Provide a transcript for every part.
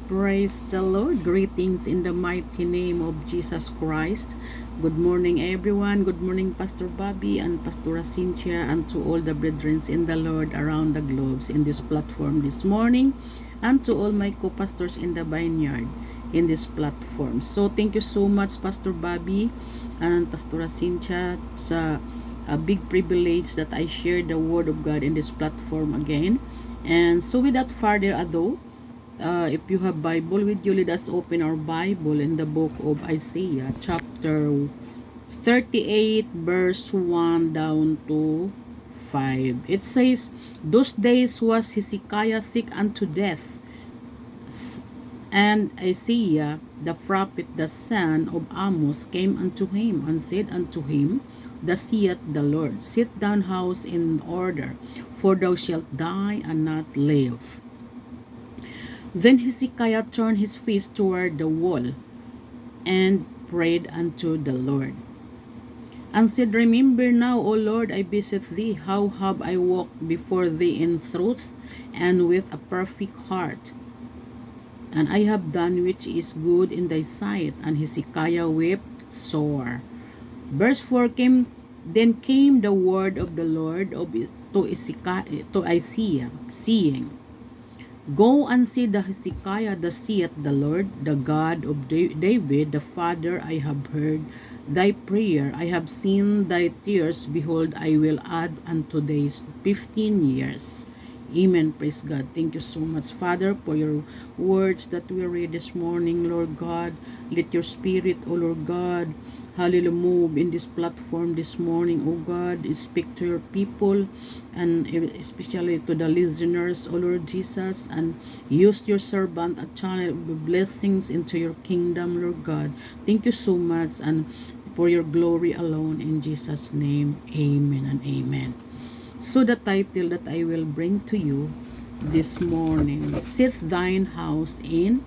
Praise the Lord. Greetings in the mighty name of Jesus Christ. Good morning, everyone. Good morning, Pastor Bobby and Pastora Cynthia, and to all the brethren in the Lord around the globes in this platform this morning, and to all my co-pastors in the vineyard in this platform. So, thank you so much, Pastor Bobby and Pastora Cynthia, sa a big privilege that I share the Word of God in this platform again. And so, without further ado, if you have Bible with you, let us open our Bible in the book of Isaiah, chapter 38, verse 1 down to 5. It says, "Those days was Hezekiah sick unto death, and Isaiah the prophet, the son of Amos, came unto him and said unto him, Thus saith the Lord, Sit down house in order, for thou shalt die and not live. Then Hezekiah turned his face toward the wall and prayed unto the Lord, and said, Remember now, O Lord, I beseech thee, how have I walked before thee in truth and with a perfect heart, and I have done which is good in thy sight. And Hezekiah wept sore. Verse 4 Then came the word of the Lord to Isaiah, saying, Go and see the Hezekiah, thus saith the Lord, the God of David, the Father. I have heard thy prayer, I have seen thy tears. Behold, I will add unto days 15 years. Amen. Praise God. Thank you so much, Father, for your words that we read this morning, Lord God. Let your Spirit, O Lord God, hallelujah, move in this platform this morning, O God. Speak to your people, and especially to the listeners, O Lord Jesus, and use your servant a channel of blessings into your kingdom, Lord God. Thank you so much, and for your glory alone, in Jesus' name, amen and amen. So the title that I will bring to you this morning, Set Thine House in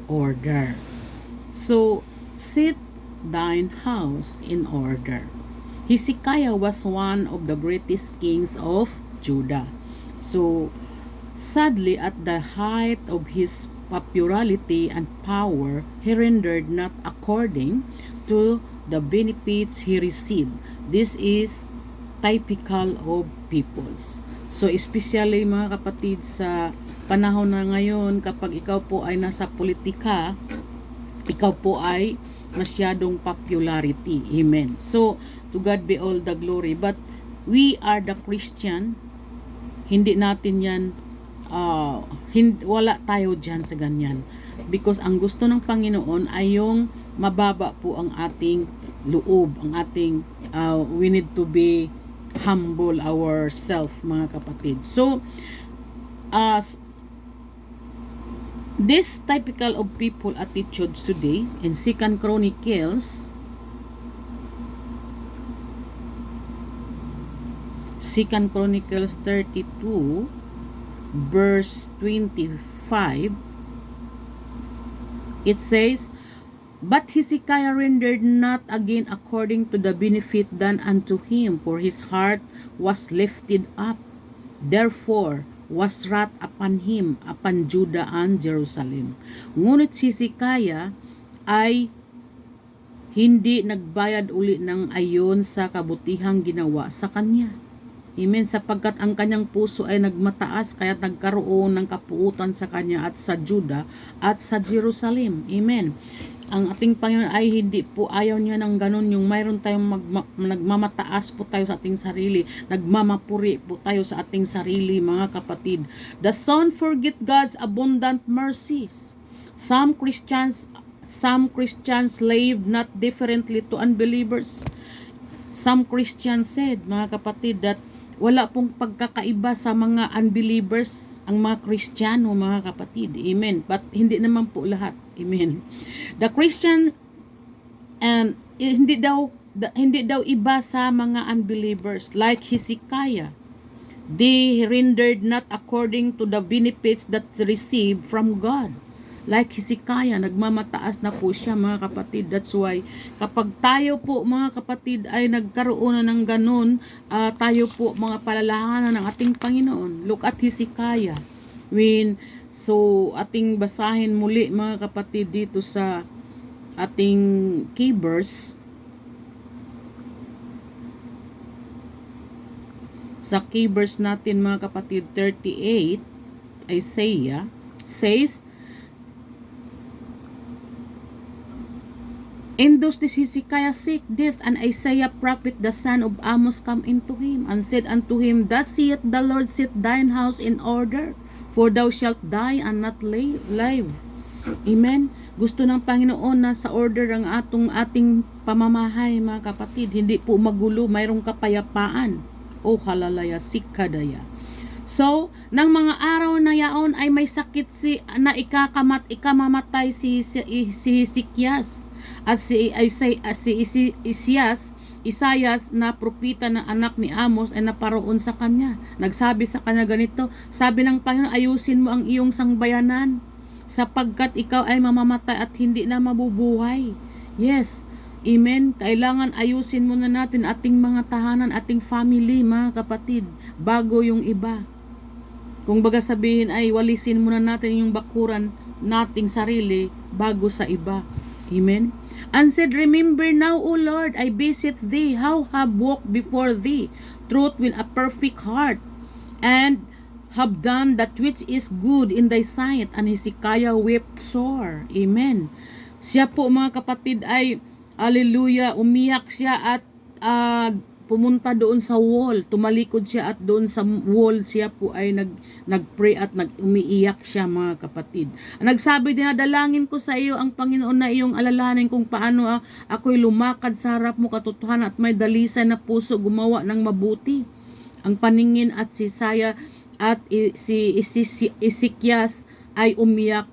Order. So, set thine house in order. Hezekiah was one of the greatest kings of Judah. So, sadly, at the height of his popularity and power, he rendered not according to the benefits he received. This is typical of peoples. So, especially mga kapatid, sa panahon na ngayon, kapag ikaw po ay nasa politika, ikaw po ay masyadong popularity. Amen. So, to God be all the glory. But, we are the Christian, hindi natin yan, wala tayo dyan sa ganyan. Because ang gusto ng Panginoon ay yung mababa po ang ating loob, ang ating, we need to be humble ourselves, mga kapatid. So, this typical of people attitudes today in 2 Chronicles 32 verse 25, it says, But Hezekiah rendered not again according to the benefit done unto him, for his heart was lifted up. Therefore was wrath upon him, upon Judah and Jerusalem. Ngunit si Hezekiah ay hindi nagbayad uli ng ayon sa kabutihang ginawa sa kanya. Amen. Sapagkat ang kanyang puso ay nagmataas, kaya nagkaroon ng kapuutan sa kanya at sa Judah at sa Jerusalem. Amen. Ang ating Panginoon ay hindi po ayaw niya ng ganun, yung mayroon tayong nagmamataas po tayo sa ating sarili, nagmamapuri po tayo sa ating sarili, mga kapatid. The son forget God's abundant mercies. Some Christians live not differently to unbelievers. Some Christians said, mga kapatid, that wala pong pagkakaiba sa mga unbelievers ang mga Kristiyano, mga kapatid. Amen. But hindi naman po lahat. Amen. The Christian and hindi daw iba sa mga unbelievers, like Hezekiah. They rendered not according to the benefits that received from God. Like Hezekiah, nagmamataas na po siya, mga kapatid. That's why, kapag tayo po, mga kapatid, ay nagkaroon na ng ganun, tayo po, mga palalahanan ng ating Panginoon. Look at Hezekiah. When So, ating basahin muli mga kapatid dito sa ating key-verse. Sa key-verse natin mga kapatid, 38, Isaiah, says, "And those this Hezekiah sick death, and Isaiah prophet the son of Amos come into him, and said unto him, Thus saith the Lord, set thine house in order, for thou shalt die and not live." Amen. Gusto ng Panginoon na sa order ang ating pamamahay mga kapatid. Hindi po magulo, mayroong kapayapaan. O halalaya sikadaya. So, nang mga araw na yaon ay may sakit na ikamamatay si Hezekias at si Isaias na propeta na anak ni Amos ay naparoon sa kanya. Nagsabi sa kanya ganito, sabi ng Panginoon, ayusin mo ang iyong sangbayanan sapagkat ikaw ay mamamatay at hindi na mabubuhay. Yes, amen. Kailangan ayusin muna natin ating mga tahanan, ating family mga kapatid, bago yung iba. Kung baga sabihin ay walisin muna natin yung bakuran nating sarili bago sa iba. Amen. And said, Remember now, O Lord, I beseech thee, how have walked before thee, truth with a perfect heart, and have done that which is good in thy sight. And Hezekiah wept sore. Amen. Siya po mga kapatid ay, hallelujah, umiyak siya at pumunta doon sa wall, tumalikod siya at doon sa wall siya po ay nagpray at umiiyak siya mga kapatid. Nagsabi din, dalangin ko sa iyo ang Panginoon na iyong alalahanin kung paano ako'y lumakad sa harap mo katotohanan at may dalisay na puso gumawa ng mabuti. Ang paningin at si Isaiah at si Hezekias ay umiyak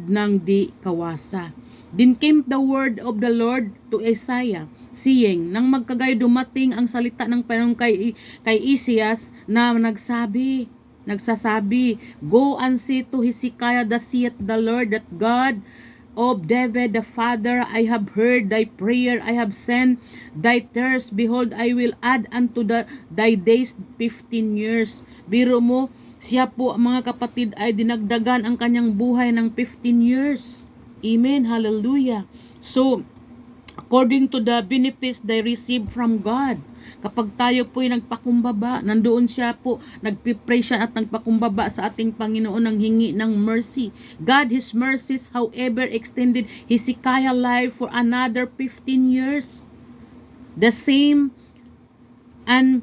ng di kawasa. Then came the word of the Lord to Isaiah, saying, nang magkagay dumating ang salita ng Panginoon kay Isaias na nagsasabi, Go and say to Hezekiah, Thus saith the Lord, that God of David the father, I have heard thy prayer, I have sent thy tears, behold, I will add unto thy days 15 years. Biro mo, siya po mga kapatid ay dinagdagan ang kanyang buhay ng 15 years. Amen, hallelujah. So, according to the benefits they receive from God, kapag tayo po'y nagpakumbaba, nandoon siya po, nagpipray siya at nagpakumbaba sa ating Panginoon ng hingi ng mercy. God, His mercies, however, extended Hezekiah life for another 15 years. The same and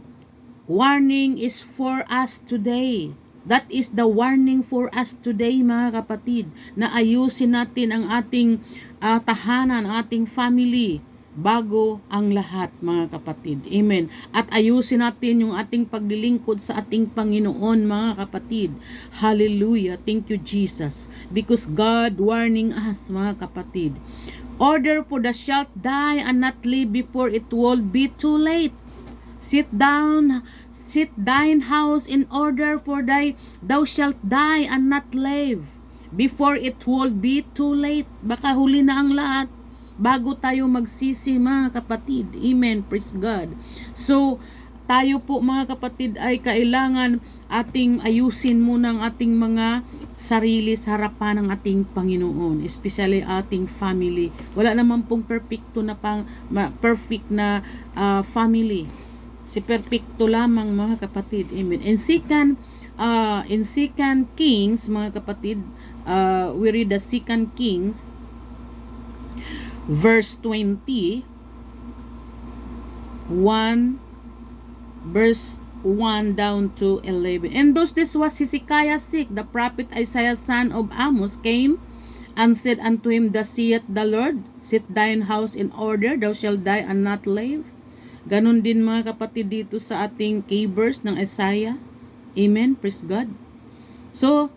warning is for us today. That is the warning for us today mga kapatid, na ayusin natin ang ating tahanan, ating family, bago ang lahat mga kapatid. Amen. At ayusin natin yung ating paglilingkod sa ating Panginoon mga kapatid. Hallelujah. Thank you Jesus. Because God warning us mga kapatid. Order for thou shalt die and not live before it will be too late. Sit thine house in order, for thou shalt die and not live before it will be too late. Baka huli na ang lahat bago tayo magsisi mga kapatid. Amen. Praise God. So, tayo po mga kapatid ay kailangan ating ayusin muna ang ating mga sarili sa harapan ng ating Panginoon, especially ating family. Wala naman pong perfect na family. Si perfecto lamang mga kapatid. Amen. In second Kings mga kapatid, we read the 2 Kings verse 20, 1 verse 1 down to 11. And those days was Hezekiah sick. The prophet Isaiah son of Amos came and said unto him, Thus saith the Lord, set thine house in order, thou shalt die and not live. Ganon din mga kapatid dito sa ating key verse ng Isaiah. Amen. Praise God. So,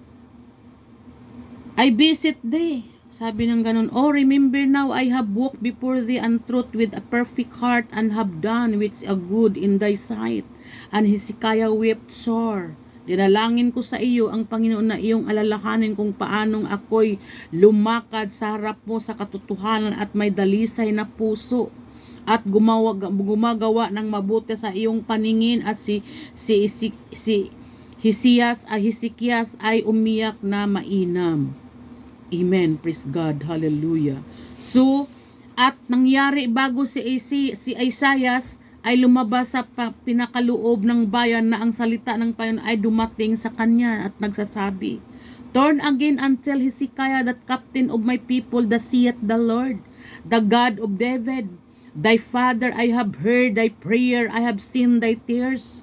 I beseech thee. Sabi ng ganon, Oh, remember now, I have walked before thee and truth with a perfect heart, and have done which is good in thy sight. And Hezekiah wept sore. Dinalangin ko sa iyo ang Panginoon na iyong alalahanin kung paanong ako'y lumakad sa harap mo sa katotohanan at may dalisay na puso, at gumagawa ng mabuti sa iyong paningin, at si Hezekias ay umiyak na mainam. Amen. Praise God. Hallelujah. So, at nangyari bago si Isaias ay lumabas sa pinakaloob ng bayan na ang salita ng Panginoon ay dumating sa kanya at nagsasabi, "Turn again and tell Hezekiah, that captain of my people, thus saith the Lord, the God of David, thy father, I have heard thy prayer, I have seen thy tears.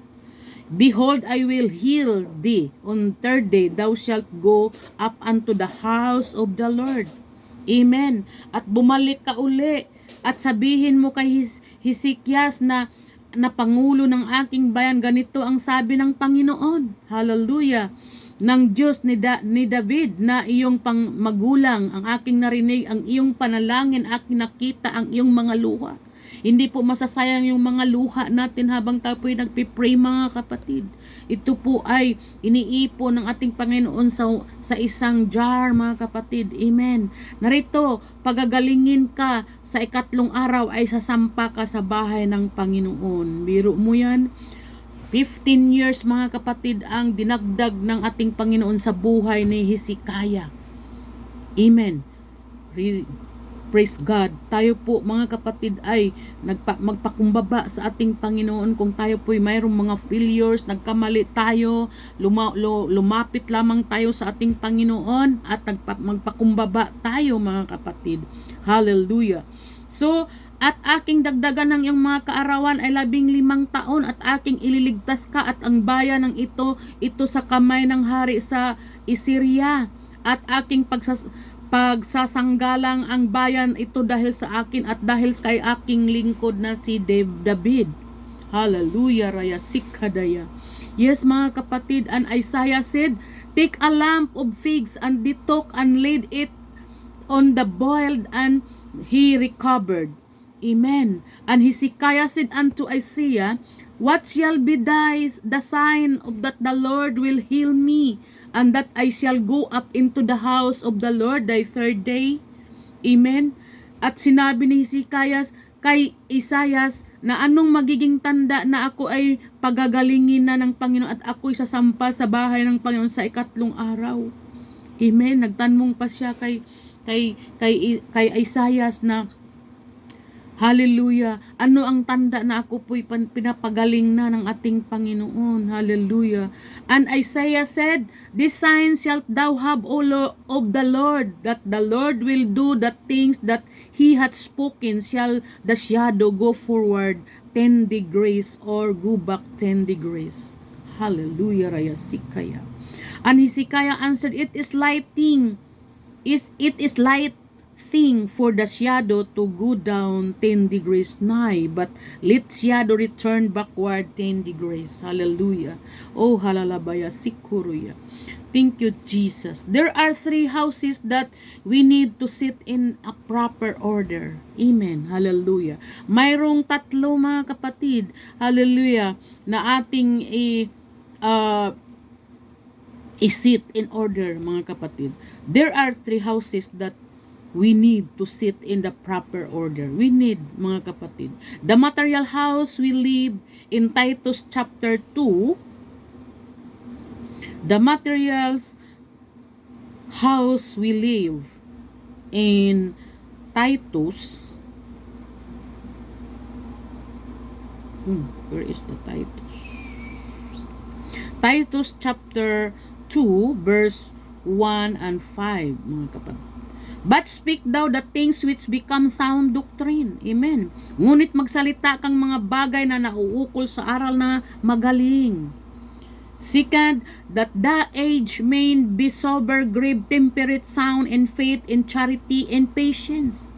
Behold, I will heal thee. On third day thou shalt go up unto the house of the Lord." Amen. At bumalik ka uli at sabihin mo kay Hezekias na pangulo ng aking bayan, ganito ang sabi ng Panginoon. Hallelujah. Ng Diyos ni David na iyong magulang, ang aking narinig, ang iyong panalangin, aking nakita ang iyong mga luha. Hindi po masasayang yung mga luha natin habang tayo po ay nagpipray, mga kapatid. Ito po ay iniipon ng ating Panginoon sa isang jar, mga kapatid. Amen. Narito, pagagalingin ka sa ikatlong araw ay sasampa ka sa bahay ng Panginoon. Biro mo yan. 15 years, mga kapatid, ang dinagdag ng ating Panginoon sa buhay ni Hezekiah. Amen. Praise God. Tayo po, mga kapatid, ay magpakumbaba sa ating Panginoon. Kung tayo po ay mayroong mga failures, nagkamali tayo, lumapit lamang tayo sa ating Panginoon at magpakumbaba tayo, mga kapatid. Hallelujah. So, at aking dagdagan ng iyong mga kaarawan ay 15 taon at aking ililigtas ka at ang bayan ng ito sa kamay ng hari sa Assyria, at aking pagsasanggalang ang bayan ito dahil sa akin at dahil kay aking lingkod na si David. Hallelujah. Raya Sikadaya. Yes, mga kapatid, and Isaiah said, "Take a lump of figs and they took and laid it on the boiled, and he recovered." Amen. And Hezekiah said unto Isaiah, "What shall be the sign of that the Lord will heal me, and that I shall go up into the house of the Lord thy third day?" Amen. At sinabi ni Hezekiah kay Isaias na anong magiging tanda na ako ay pagagalingin na ng Panginoon at ako'y sasampa sa bahay ng Panginoon sa ikatlong araw. Amen. Nagtanong pa siya kay Isaias na, hallelujah, ano ang tanda na ako po'y pinapagaling na ng ating Panginoon? Hallelujah. And Isaiah said, "This sign shalt thou have, O Lord, of the Lord, that the Lord will do the things that he hath spoken. Shall the shadow go forward 10 degrees or go back 10 degrees?" Hallelujah. Raya Sikaya. And Hezekiah answered, It is light thing for the shadow to go down 10 degrees nigh, but let shadow return backward 10 degrees. Hallelujah. Oh, halalabaya sikuruya. Thank you, Jesus. There are 3 houses that we need to sit in a proper order. Amen. Hallelujah. Mayroong 3, mga kapatid, hallelujah, na ating i-sit in order, mga kapatid. There are 3 houses that we need to sit in the proper order. We need, mga kapatid. The material house we live in Titus chapter 2. The materials house we live in Titus. Where is the Titus? Titus chapter 2 verse 1 and 5, mga kapatid. But speak thou the things which become sound doctrine. Amen. Ngunit magsalita kang mga bagay na nauukol sa aral na magaling. Second, that the age may be sober, grave, temperate, sound in faith, in charity, and patience.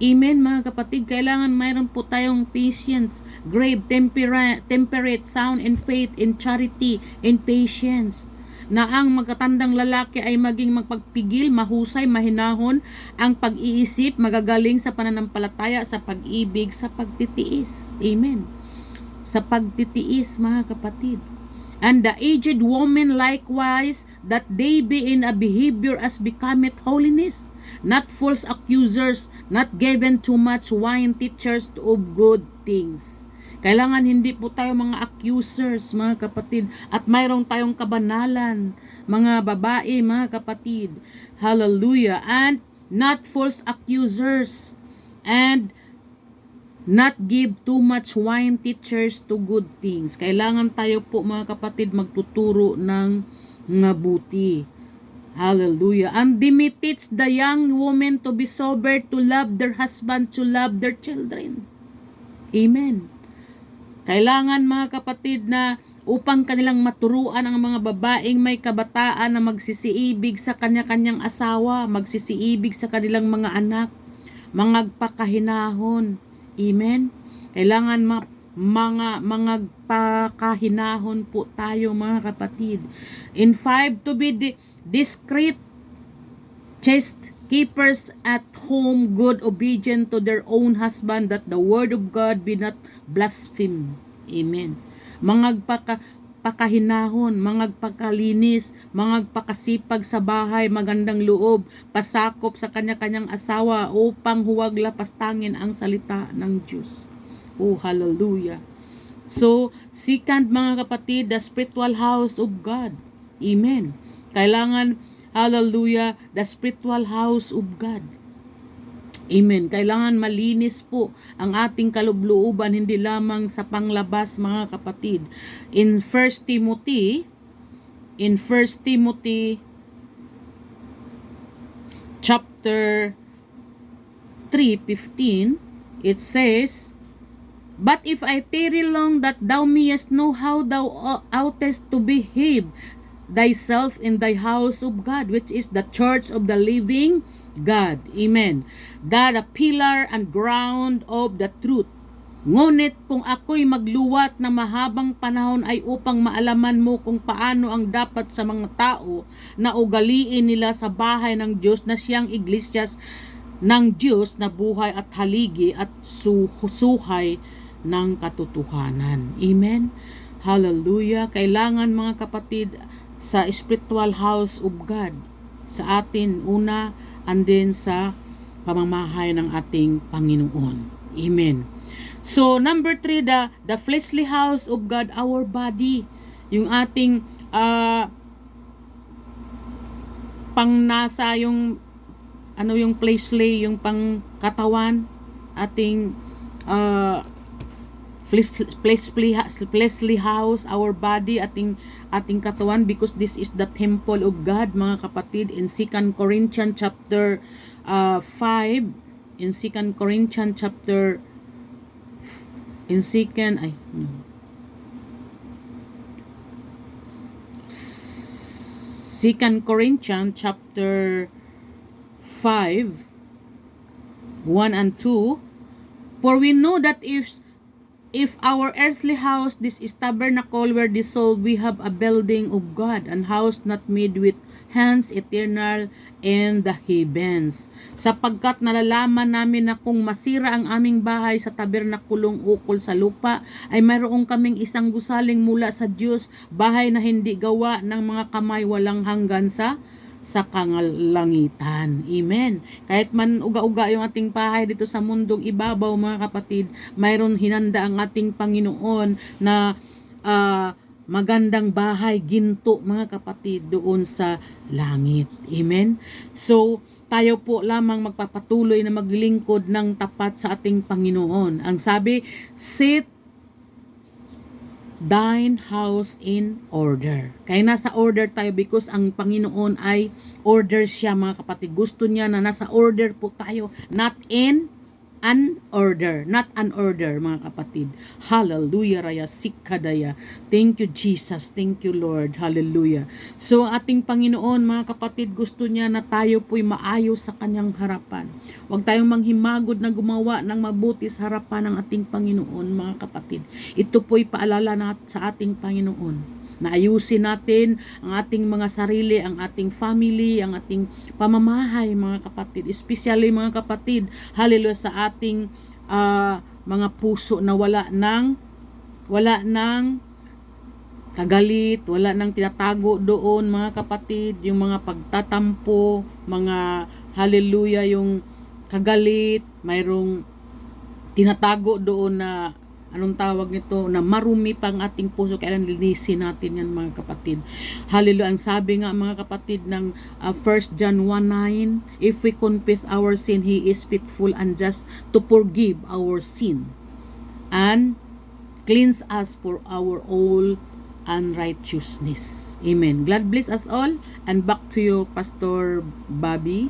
Amen, mga kapatid. Kailangan mayroon po tayong patience, grave, temperate, sound in faith, in charity, and patience. Na ang magkatandang lalaki ay maging magpagpigil, mahusay, mahinahon ang pag-iisip, magagaling sa pananampalataya, sa pag-ibig, sa pagtitiis. Amen. Sa pagtitiis, mga kapatid. And the aged woman likewise, that they be in a behavior as becometh holiness, not false accusers, not given too much wine, teachers of good things. Kailangan hindi po tayo mga accusers, mga kapatid. At mayroong tayong kabanalan, mga babae, mga kapatid. Hallelujah. And not false accusers. And not give too much wine teachers to good things. Kailangan tayo po mga kapatid magtuturo ng mabuti. Hallelujah. And Demi teach the young women to be sober, to love their husband, to love their children. Amen. Kailangan mga kapatid na upang kanilang maturuan ang mga babaeng may kabataan na magsisiibig sa kanya-kanyang asawa, magsisiibig sa kanilang mga anak, mangagpakahinahon. Amen. Kailangan mga pakahinahon po tayo mga kapatid. In 5, to be discreet, chaste, keepers at home, good, obedient to their own husband, that the word of God be not blasphemed. Amen. Pakahinahon, mangagpakalinis, mangagpakasipag sa bahay, magandang loob, pasakop sa kanya-kanyang asawa upang huwag lapastangin ang salita ng Diyos. Oh, hallelujah. So, second mga kapatid, the spiritual house of God. Amen. Kailangan, hallelujah, the spiritual house of God. Amen. Kailangan malinis po ang ating kalooban, hindi lamang sa panglabas mga kapatid. In 1 Timothy chapter 3:15, it says, but if I tarry long, that thou mayest know how thou oughtest to behave thyself in thy house of God, which is the church of the living God. Amen. That a pillar and ground of the truth. Ngunit kung ako'y magluwat na mahabang panahon ay upang maalaman mo kung paano ang dapat sa mga tao na ugaliin nila sa bahay ng Diyos, na siyang iglesyas ng Diyos na buhay at haligi at suhay ng katotohanan. Amen. Hallelujah. Kailangan mga kapatid sa spiritual house of God sa atin una, and then sa pamamahay ng ating Panginoon. Amen. So, number 3, the fleshly house of God, our body. Yung ating pangnasa, yung yung fleshly, yung pangkatawan, ating fleshly house, our body, ating katawan, because this is the temple of God mga kapatid. In 2 Corinthians chapter 5, in 2 Corinthians chapter 2 Corinthians chapter 5 1 and 2, for we know that if our earthly house, this is tabernacle, were dissolved, we have a building of God, an house not made with hands, eternal in the heavens. Sapagkat nalalaman namin na kung masira ang aming bahay sa tabernakulong ukol sa lupa, ay mayroong kaming isang gusaling mula sa Diyos, bahay na hindi gawa ng mga kamay, walang hanggan sa kalangitan. Amen. Kahit man uga-uga yung ating bahay dito sa mundong ibabaw mga kapatid, mayroon hinanda ang ating Panginoon na magandang bahay, ginto mga kapatid, doon sa langit. Amen. So, tayo po lamang magpapatuloy na maglingkod ng tapat sa ating Panginoon. Ang sabi, set thine house in order. Kaya nasa order tayo because ang Panginoon ay order siya mga kapatid. Gusto niya na nasa order po tayo, not in unorder, not unorder mga kapatid. Hallelujah, raya sikadaya. Thank you Jesus, thank you Lord. Hallelujah. So ating Panginoon mga kapatid, gusto niya na tayo po'y maayos sa kanyang harapan. Huwag tayong manghimagod na gumawa ng mabuti sa harapan ng ating Panginoon mga kapatid. Ito po'y paalala sa ating Panginoon. Naayusin natin ang ating mga sarili, ang ating family, ang ating pamamahay mga kapatid. Especially mga kapatid, hallelujah, sa ating mga puso na wala ng kagalit, wala nang tinatago doon mga kapatid, yung mga pagtatampo, mga hallelujah, yung kagalit, mayroong tinatago doon na anong tawag nito, na marumi pang ating puso, kailan linisin natin yan mga kapatid. Hallelujah. Ang sabi nga mga kapatid ng 1 John 1:9, if we confess our sin, He is faithful and just to forgive our sin and cleanse us for our all unrighteousness. Amen. God bless us all, and back to you, Pastor Bobby.